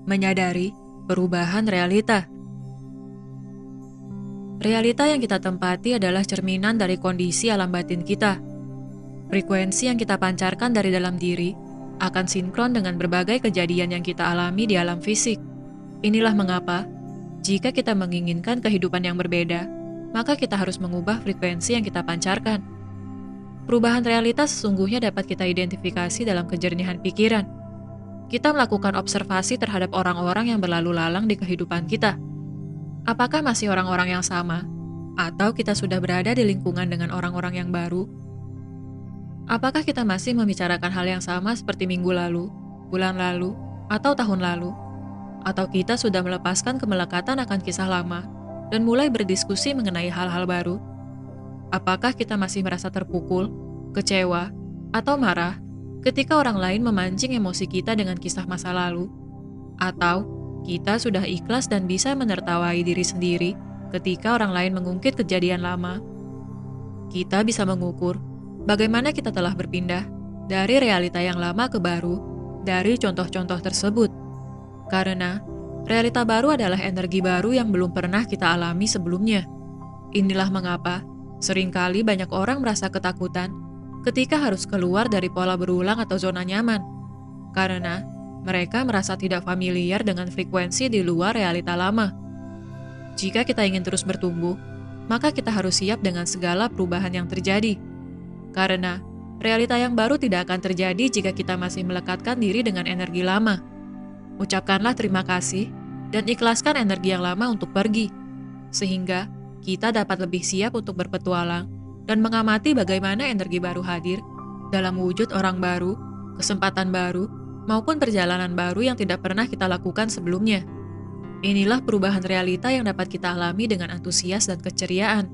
Menyadari perubahan realita. Realita yang kita tempati adalah cerminan dari kondisi alam batin kita. Frekuensi yang kita pancarkan dari dalam diri akan sinkron dengan berbagai kejadian yang kita alami di alam fisik. Inilah mengapa, jika kita menginginkan kehidupan yang berbeda, maka kita harus mengubah frekuensi yang kita pancarkan. Perubahan realitas sesungguhnya dapat kita identifikasi dalam kejernihan pikiran. Kita melakukan observasi terhadap orang-orang yang berlalu lalang di kehidupan kita. Apakah masih orang-orang yang sama? Atau kita sudah berada di lingkungan dengan orang-orang yang baru? Apakah kita masih membicarakan hal yang sama seperti minggu lalu, bulan lalu, atau tahun lalu? Atau kita sudah melepaskan kemelekatan akan kisah lama dan mulai berdiskusi mengenai hal-hal baru? Apakah kita masih merasa terpukul, kecewa, atau marah ketika orang lain memancing emosi kita dengan kisah masa lalu? Atau kita sudah ikhlas dan bisa menertawai diri sendiri ketika orang lain mengungkit kejadian lama? Kita bisa mengukur bagaimana kita telah berpindah dari realita yang lama ke baru dari contoh-contoh tersebut. Karena realita baru adalah energi baru yang belum pernah kita alami sebelumnya. Inilah mengapa seringkali banyak orang merasa ketakutan ketika harus keluar dari pola berulang atau zona nyaman. Karena mereka merasa tidak familiar dengan frekuensi di luar realita lama. Jika kita ingin terus bertumbuh, maka kita harus siap dengan segala perubahan yang terjadi. Karena realita yang baru tidak akan terjadi jika kita masih melekatkan diri dengan energi lama. Ucapkanlah terima kasih dan ikhlaskan energi yang lama untuk pergi, sehingga kita dapat lebih siap untuk berpetualang dan mengamati bagaimana energi baru hadir dalam wujud orang baru, kesempatan baru, maupun perjalanan baru yang tidak pernah kita lakukan sebelumnya. Inilah perubahan realita yang dapat kita alami dengan antusias dan keceriaan.